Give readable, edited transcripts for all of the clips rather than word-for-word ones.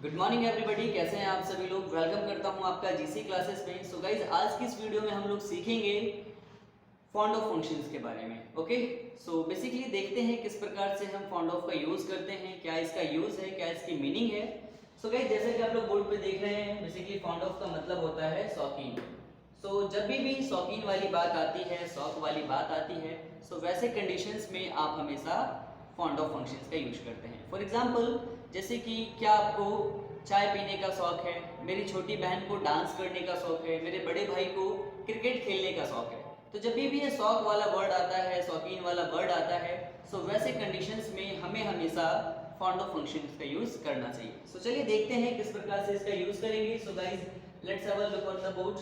Good morning everybody, कैसे हैं आप सभी लोग। वेलकम करता हूं आपका जीसी क्लासेस में। सो गाइज, आज की इस वीडियो में हम लोग सीखेंगे फॉन्ड ऑफ फंक्शंस के बारे में। ओके, सो बेसिकली देखते हैं किस प्रकार से हम फॉन्ड ऑफ का यूज करते हैं, क्या इसका यूज है, क्या इसकी मीनिंग है। सो गाइज, जैसे कि आप लोग बोर्ड पे देख रहे हैं, बेसिकली फॉन्ड ऑफ का मतलब होता है शौकीन। सो जब भी शौकीन वाली बात आती है, शौक वाली बात आती है, सो वैसे कंडीशंस में आप हमेशा फॉन्ड ऑफ फंक्शंस का यूज करते हैं। फॉर एग्जाम्पल, जैसे कि क्या आपको चाय पीने का शौक है, मेरी छोटी बहन को डांस करने का शौक है, मेरे बड़े भाई को क्रिकेट खेलने का शौक है। तो जब भी ये शौक वाला वर्ड आता है, शौकीन वाला वर्ड आता है, सो वैसे कंडीशंस में हमें हमेशा फॉन्ड ऑफ फंक्शंस का यूज करना चाहिए। सो चलिए देखते हैं किस प्रकार से इसका यूज करेंगे। So guys, let's have a look on the board.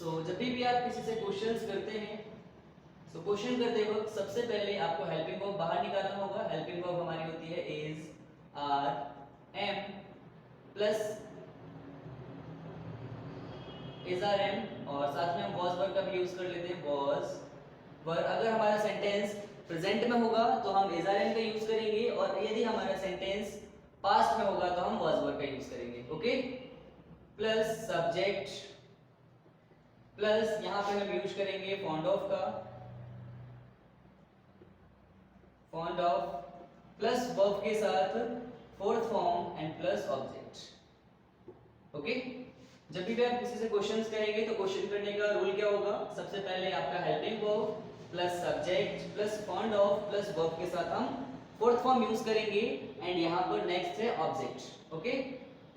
So जब भी आप किसी से क्वेश्चंस करते हैं, सो क्वेश्चन करते वक्त सबसे पहले आपको हेल्पिंग वर्ब बाहर निकालना होगा। हेल्पिंग वर्ब हमारी होती है is, are, am plus is are am, और साथ में हम वॉज वर्ब का भी यूज कर लेते हैं, वॉज वर्ब। अगर हमारा सेंटेंस प्रेजेंट में होगा तो हम इज आर एम का यूज करेंगे, और यदि हमारा सेंटेंस पास्ट में होगा तो हम वॉज वर्ब का यूज करेंगे। ओके, प्लस सब्जेक्ट प्लस यहां पे हम यूज करेंगे फॉन्ड ऑफ का, फॉन्ड ऑफ प्लस वर्ब के साथ fourth form and plus object. Okay, जब भी आप किसी से क्वेश्चंस करेंगे तो क्वेश्चन करने का रूल क्या होगा, सबसे पहले आपका helping verb plus subject plus fond of plus verb के साथ हम फोर्थ फॉर्म यूज करेंगे, एंड यहां पर नेक्स्ट है ऑब्जेक्ट। ओके,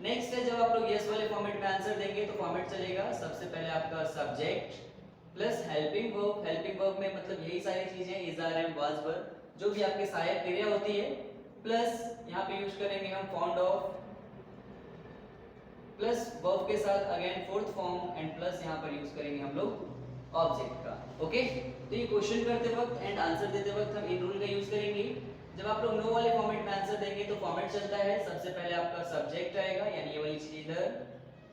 नेक्स्ट है जब आप लोग यस वाले फॉर्मेट में आंसर देंगे तो फॉर्मेट चलेगा, सबसे पहले आपका subject plus helping verb. Helping verb में मतलब यही सारी चीजें, is are am was verb, जो भी आपके सहायक क्रिया होती है, प्लस यहाँ पे यूज करेंगे हम फॉन्ड ऑफ प्लस वर्ब के साथ again fourth form, and plus यहाँ पर यूज करेंगे हम लोग ऑब्जेक्ट का। ओके, तो ये क्वेश्चन करते वक्त एंड आंसर देते वक्त हम इन रूल का यूज करेंगे। जब आप लोग नो वाले फॉर्मेट में आंसर देंगे तो फॉर्मेट चलता है, सबसे पहले आपका सब्जेक्ट आएगा, यानी ये वाली चीज इधर,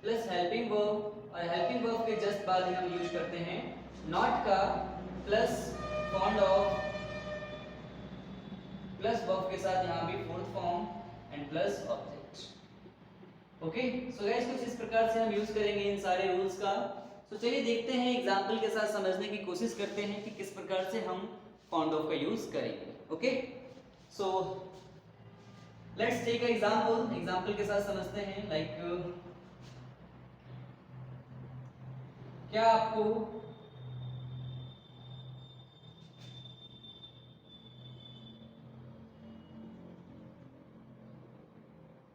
प्लस हेल्पिंग वर्ब, और हेल्पिंग वर्ब के जस्ट बाद ही हम यूज करते हैं नॉट का, plus fond of plus verb के साथ यहाँ भी fourth form and plus object. Okay, so guys, कुछ इस प्रकार से हम यूज करेंगे इन सारे रूल्स का। तो चलिए देखते हैं, एग्जांपल के साथ समझने की कोशिश करते हैं कि किस प्रकार से हम फॉन्ड ऑफ का यूज करेंगे। Okay, so let's take a example. Example के साथ समझते हैं, लाइक क्या आपको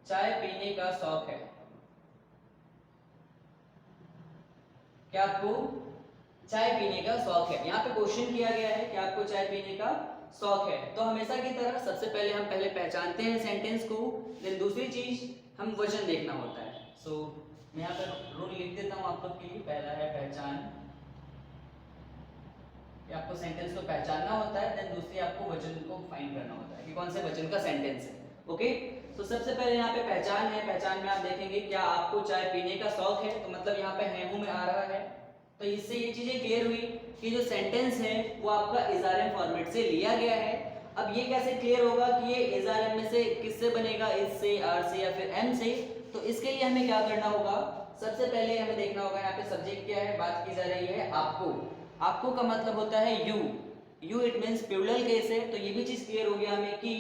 चाय पीने का शौक है? क्या आपको चाय पीने का शौक है? यहाँ पे क्वेश्चन किया गया है कि आपको चाय पीने का शौक है। तो हमेशा की तरह सबसे पहले हम पहचानते हैं सेंटेंस को, देन दूसरी चीज हम वचन देखना होता है। सो मैं यहाँ पे रूल लिख देता हूँ आप लोग के लिए। पहला है पहचान, कि आपको सेंटेंस को पहचानना होता है, देन दूसरी आपको वचन को फाइंड करना होता है कि कौन से वचन का सेंटेंस है। ओके, तो सबसे पहले यहाँ पे पहचान है। पहचान में आप देखेंगे क्या आपको चाय पीने का शौक है, तो मतलब यहाँ पे है हूं में आ रहा है। तो इससे ये चीजें क्लियर हुई कि जो सेंटेंस है वो आपका इज आर एम फॉर्मेट से लिया गया है। अब ये कैसे क्लियर होगा कि ये इज आर एम में से किससे बनेगा, इज से, आर से या फिर एम से? तो इसके लिए हमें क्या करना होगा, सबसे पहले हमें देखना होगा यहाँ पे सब्जेक्ट क्या है, बात की जा रही है आपको। आपको का मतलब होता है you, you it means plural case है। तो ये भी चीज क्लियर हो गया हमें कि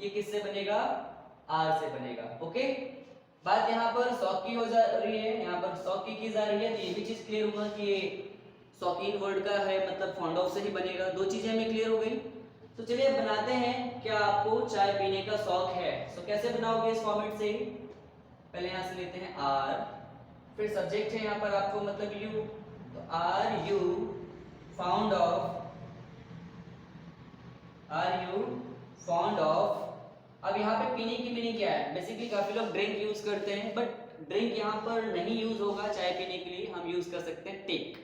ये किससे बनेगा, आर से बनेगा। ओके, बात यहाँ पर शौक की हो जा रही है, यहाँ पर शौक की जा रही है, तो ये भी चीज क्लियर हुआ कि ये शौकीन वर्ड का है, मतलब फॉन्ड ऑफ से ही बनेगा। दो चीजें हमें क्लियर हो गई। तो चलिए बनाते हैं, क्या आपको चाय पीने का शौक है। तो कैसे बनाओगे इस फॉर्मेट से, पहले यहाँ से लेते हैं आर, फिर सब्जेक्ट है यहाँ पर आपको मतलब यू, तो are you found of, are you fond of. अब यहाँ पे पीने की मीनिंग क्या है, बेसिकली काफी लोग ड्रिंक यूज करते हैं, बट ड्रिंक यहाँ पर नहीं यूज होगा चाय पीने के लिए, हम यूज कर सकते हैं टेक।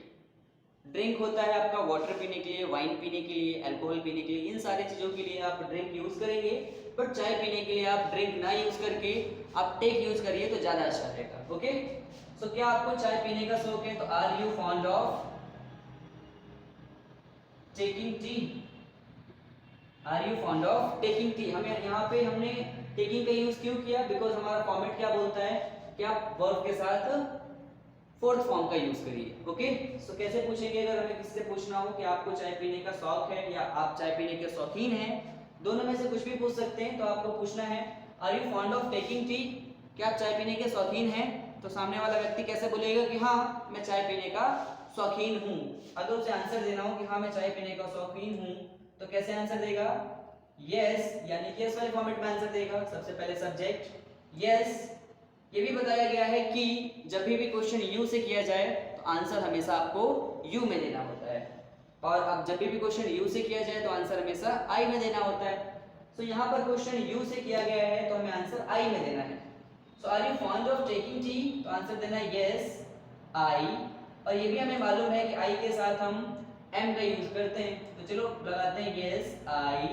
ड्रिंक होता है आपका वाटर पीने के लिए, वाइन पीने के लिए, अल्कोहल पीने के लिए, इन सारी चीजों के लिए आप ड्रिंक यूज करेंगे। बट चाय पीने के लिए आप ड्रिंक ना यूज करके आप टेक यूज करिए तो ज्यादा अच्छा रहेगा। ओके, सो क्या आपको चाय पीने का शौक है, तो are you fond of taking tea, are you fond of taking tea. हमें यहाँ पे हमने टेकिंग का यूज क्यों किया? बिकॉज हमारा फॉर्मेट क्या बोलता है कि आप वर्ब के साथ फोर्थ फॉर्म का यूज करिए। ओके, सो कैसे पूछेंगे? अगर हमें किसी से पूछना हो कि आपको चाय पीने का शौक है या आप चाय पीने के शौकीन हैं, दोनों में से कुछ भी पूछ सकते हैं। तो आपको पूछना है are you fond of taking tea? क्या आप चाय पीने के शौकीन हैं? तो सामने वाला व्यक्ति कैसे बोलेगा कि हाँ मैं चाय पीने का शौकीन हूँ। अगर उसे आंसर देना हो कि हाँ मैं चाय पीने का शौकीन हूँ, तो कैसे आंसर देगा? यस, यानी कि यस वाले फॉर्मेट में आंसर देगा। सबसे पहले सब्जेक्ट यस। ये भी बताया गया है कि जब भी क्वेश्चन यू से किया जाए तो आंसर हमेशा आपको यू में देना होता है, और अब जब भी क्वेश्चन यू से किया जाए तो आंसर हमेशा आई में देना होता है। तो यहाँ पर क्वेश्चन यू से किया गया है तो हमें आंसर आई में देना है। So are you fond of taking tea? तो आंसर देना है यस आई। और ये भी हमें मालूम है कि आई के साथ हम एम का यूज करते हैं, तो चलो लगाते हैं yes I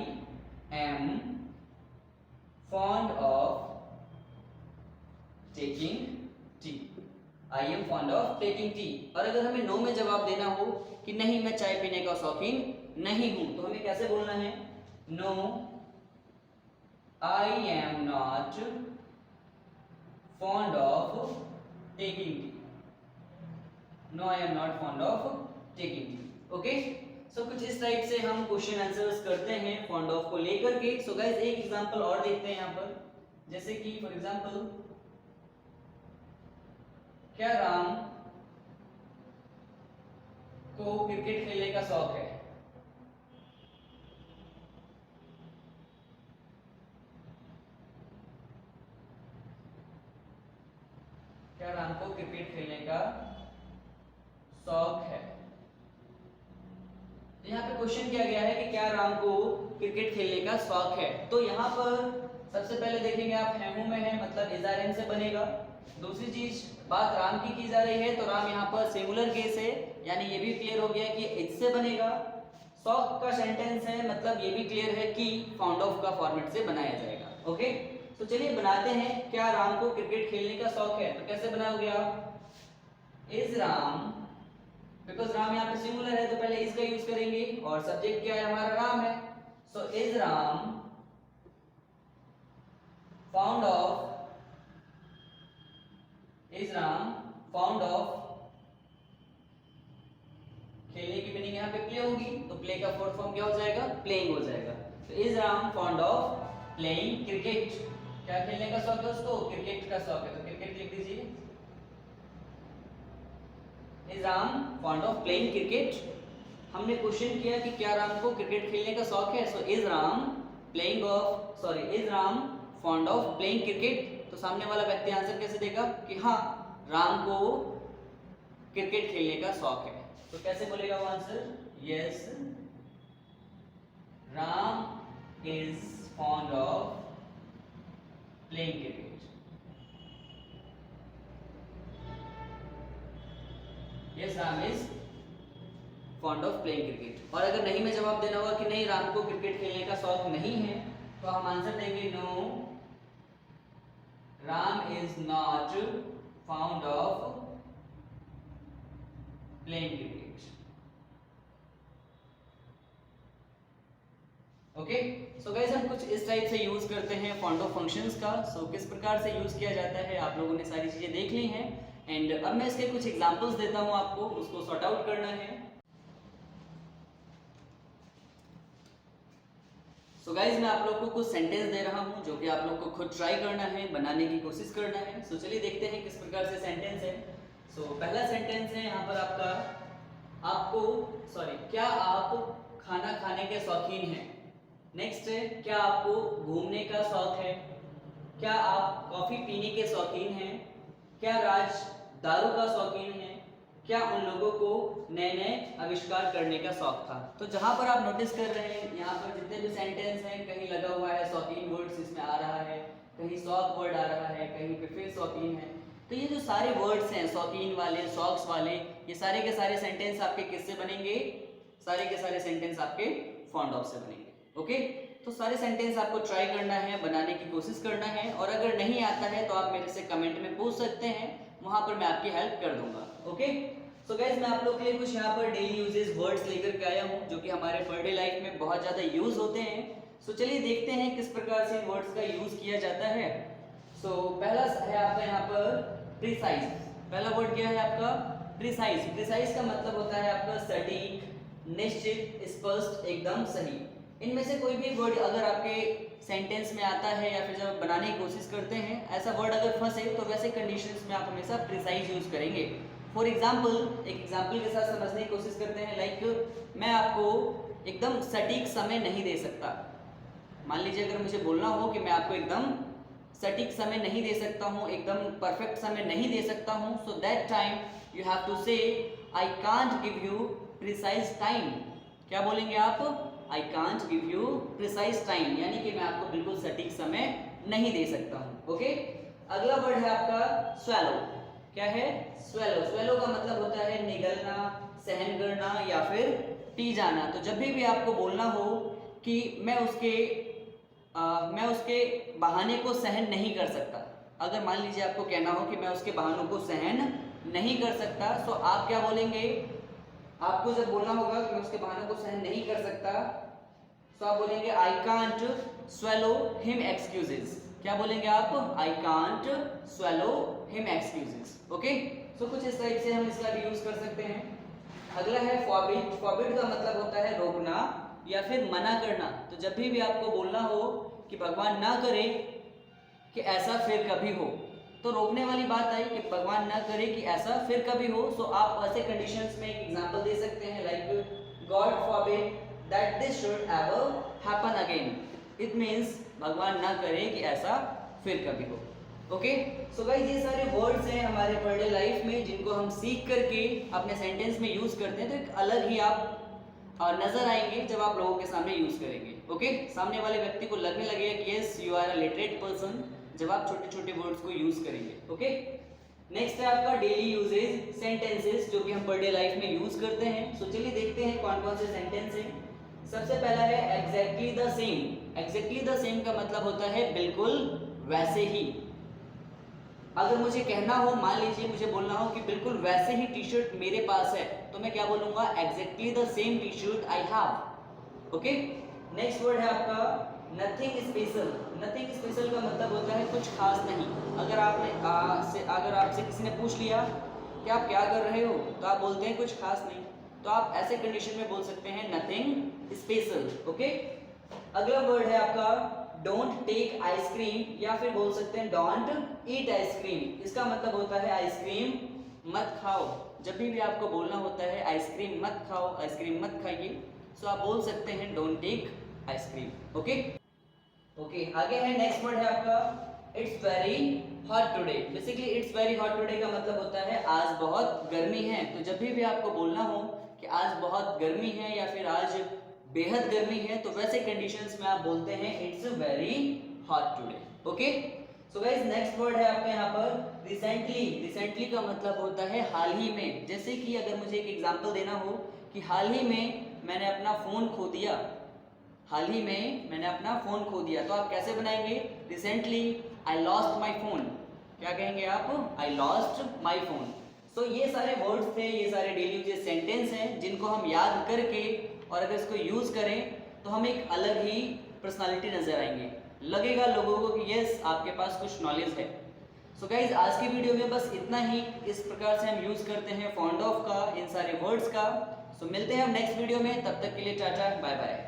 am fond of taking T. I am fond of taking T. और अगर हमें नो में जवाब देना हो कि नहीं मैं चाय पीने का शौकीन नहीं हूं, तो हमें कैसे बोलना है? No I am not fond of taking tea. No I am not fond of taking tea. Okay, so कुछ इस टाइप से हम क्वेश्चन आंसर्स करते हैं फॉन्ड ऑफ को लेकर के। सो गाइस एक एग्जांपल और देखते हैं यहाँ पर, जैसे कि फॉर एग्जांपल क्या राम को क्रिकेट खेलने का शौक है? क्या राम को क्रिकेट खेलने का शौक है? तो यहाँ पे क्वेश्चन किया गया है कि क्या राम को क्रिकेट खेलने का शौक है। तो यहाँ पर सबसे पहले देखेंगे आप हैमू में है, मतलब इज़ार से बनेगा। दूसरी चीज बात राम की जा रही है, तो राम यहाँ पर सिंगुलर केस है, यानी ये भी क्लियर हो गया कि इज से बनेगा। शौक का सेंटेंस है, मतलब ये भी क्लियर है कि फाउंड ऑफ का फॉर्मेट से बनाया जाएगा। ओके, तो चलिए बनाते हैं। क्या राम को क्रिकेट खेलने का शौक है? तो कैसे बनाओगे आप? इज राम, बिकॉज राम यहाँ पे सिंगुलर है तो पहले इज का यूज करेंगे, और सब्जेक्ट क्या है हमारा? राम है। So is Ram found of, is Ram found of, खेलने की मीनिंग यहाँ पे प्ले होगी, तो प्ले का फोर्थ फॉर्म क्या हो जाएगा? प्लेइंग हो जाएगा। तो is Ram found of playing cricket. क्या खेलने का शौक है उसको? क्रिकेट का शौक है, तो क्रिकेट लिख दीजिए। Is Ram found of playing cricket. हमने क्वेश्चन किया कि क्या राम को क्रिकेट खेलने का शौक है, so is Ram playing of, sorry is Ram found of playing cricket. तो सामने वाला व्यक्ति आंसर कैसे देगा कि हाँ राम को क्रिकेट खेलने का शौक है। तो कैसे बोलेगा वो answer? Yes Ram is fond of playing cricket. Yes Ram is fond of playing cricket. और अगर नहीं में जवाब देना होगा कि नहीं राम को क्रिकेट खेलने का शौक नहीं है, तो हम आंसर देंगे no Ram is not found of playing cricket. Okay, so guys हम कुछ इस टाइप से यूज करते हैं फाउंड ऑफ फंक्शंस का। सो किस प्रकार से यूज किया जाता है आप लोगों ने सारी चीजें देख ली हैं, एंड अब मैं इसके कुछ एग्जांपल्स देता हूं आपको, उसको सॉर्ट आउट करना है। सो गाइस मैं आप लोग को कुछ सेंटेंस दे रहा हूं जो कि आप लोग को खुद ट्राई करना है, बनाने की कोशिश करना है। सो चलिए देखते हैं किस प्रकार से सेंटेंस है। सो पहला सेंटेंस है यहाँ पर आपका, आपको सॉरी क्या आप खाना खाने के शौकीन हैं? नेक्स्ट है क्या आपको घूमने का शौक है? क्या आप कॉफी पीने के शौकीन हैं? क्या राज दारू का शौकीन है? क्या उन लोगों को नए नए आविष्कार करने का शौक था? तो जहां पर आप नोटिस कर रहे हैं यहाँ पर जितने भी सेंटेंस हैं, कहीं लगा हुआ है शौकीन वर्ड्स इसमें आ रहा है, कहीं शौक वर्ड आ रहा है, कहीं पे फिर शौकीन है। तो ये जो सारे वर्ड्स हैं शौकीन वाले, शौक्स वाले, ये सारे के सारे सेंटेंस आपके किससे बनेंगे? सारे के सारे सेंटेंस आपके फाउंड ऑफ से बनेंगे। ओके, तो सारे सेंटेंस आपको ट्राई करना है, बनाने की कोशिश करना है, और अगर नहीं आता है तो आप मेरे से कमेंट में पूछ सकते हैं, वहां पर मैं आपकी हेल्प कर दूंगा। ओके, सो गाइस मैं आप लोग के लिए कुछ यहाँ पर डेली यूजेस वर्ड्स लेकर के आया हूँ जो कि हमारे पर डे लाइफ में बहुत ज़्यादा यूज होते हैं। सो चलिए देखते हैं किस प्रकार से इन वर्ड्स का यूज किया जाता है। सो पहला है आपका यहाँ पर प्रिसाइज। पहला वर्ड क्या है आपका? प्रिसाइज। प्रिसाइज का मतलब होता है आपका सटीक, निश्चित, स्पष्ट, एकदम सही। इनमें से कोई भी वर्ड अगर आपके सेंटेंस में आता है या फिर जब बनाने की कोशिश करते हैं, ऐसा वर्ड अगर फंसे तो वैसे कंडीशंस में आप हमेशा प्रिसाइज यूज करेंगे। फॉर एग्जाम्पल, एक एग्जाम्पल के साथ समझने की कोशिश करते हैं। लाइक मैं आपको एकदम सटीक समय नहीं दे सकता। मान लीजिए अगर मुझे बोलना हो कि मैं आपको एकदम सटीक समय नहीं दे सकता हूँ, एकदम परफेक्ट समय नहीं दे सकता हूँ, so that time you have to say I can't give you precise time. क्या बोलेंगे आप? I can't give you precise time, यानी कि मैं आपको बिल्कुल सटीक समय नहीं दे सकता हूँ। ओके, अगला वर्ड है आपका स्वेलो। क्या है? स्वेलो। स्वेलो का मतलब होता है निगलना, सहन करना या फिर पी जाना। तो जब भी आपको बोलना हो कि मैं उसके बहाने को सहन नहीं कर सकता, अगर मान लीजिए आपको कहना हो कि मैं उसके बहानों को सहन नहीं कर सकता, तो आप क्या बोलेंगे? आपको जब बोलना होगा कि मैं उसके बहानों को सहन नहीं कर सकता, तो आप बोलेंगे I can't swallow him excuses. क्या बोलेंगे आप? I can't swallow him excuses. Okay, so कुछ इस टाइप से हम इसका भी यूज कर सकते हैं। अगला है फॉरबिड। फॉरबिड का मतलब होता है रोकना या फिर मना करना। तो जब भी आपको बोलना हो कि भगवान ना करे कि ऐसा फिर कभी हो, तो रोकने वाली बात आई कि भगवान ना करे कि ऐसा फिर कभी हो। सो आप ऐसे कंडीशंस में एक एग्जांपल दे सकते हैं, like God forbid that this should ever happen again. It means भगवान ना करे कि ऐसा फिर कभी हो। ओके, सो गाइस ये सारे वर्ड्स हैं हमारे पर डे लाइफ में जिनको हम सीख करके अपने सेंटेंस में यूज करते हैं। तो एक अलग ही आप नजर आएंगे जब आप लोगों के सामने यूज करेंगे। ओके, सामने वाले व्यक्ति को लगने लगेगा कि yes you are a literate person जब आप छोटे छोटे वर्ड्स को यूज करेंगे। ओके, नेक्स्ट है आपका डेली यूजेज सेंटेंसेस, जो कि हम पर डे लाइफ में यूज करते हैं। सो चलिए देखते हैं कौन कौन से सेंटेंस हैं। सबसे पहला है exactly the same. Exactly the same का मतलब होता है बिल्कुल वैसे ही। अगर मुझे कहना हो, मान लीजिए मुझे बोलना हो कि बिल्कुल वैसे ही टी शर्ट मेरे पास है, तो मैं क्या बोलूंगा? Exactly the same T shirt I have. Okay, next word है आपका नथिंग स्पेशल। नथिंग स्पेशल का मतलब होता है कुछ खास नहीं। अगर आपसे किसी ने पूछ लिया कि आप क्या कर रहे हो, तो आप बोलते हैं कुछ खास नहीं। तो आप ऐसे कंडीशन में बोल सकते हैं नथिंग स्पेशल। ओके, अगला वर्ड है आपका डोंट टेक आइसक्रीम या फिर बोल सकते हैं डोंट ईट आइसक्रीम। इसका मतलब होता है आइसक्रीम मत खाओ। जब भी आपको बोलना होता है आइसक्रीम मत खाओ, आइसक्रीम मत खाइए, सो आप बोल सकते हैं डोंट टेक आइसक्रीम। ओके, आगे है नेक्स्ट वर्ड है आपका it's very hot today. Basically it's very hot today का मतलब होता है आज बहुत गर्मी है। तो जब भी आपको बोलना हो कि आज बहुत गर्मी है या फिर आज बेहद गर्मी है, तो वैसे कंडीशंस में आप बोलते हैं it's very hot today. Okay, so guys next word है आपके यहाँ पर रिसेंटली। रिसेंटली का मतलब होता है हाल ही में। जैसे कि अगर मुझे एक एग्जांपल देना हो कि हाल ही में मैंने अपना फोन खो दिया, हाल ही में मैंने अपना फोन खो दिया, तो आप कैसे बनाएंगे? Recently I lost my phone. क्या कहेंगे आप? I lost my phone. सो ये सारे वर्ड्स थे, ये सारे डेली यूजेस सेंटेंस हैं जिनको हम याद करके और अगर इसको यूज करें तो हम एक अलग ही पर्सनालिटी नजर आएंगे। लगेगा लोगों को कि यस आपके पास कुछ नॉलेज है। सो गाइज आज की वीडियो में बस इतना ही। इस प्रकार से हम यूज करते हैं फाउंड ऑफ का, इन सारे वर्ड्स का। सो मिलते हैं हम नेक्स्ट वीडियो में, तब तक के लिए टाटा बाय बाय।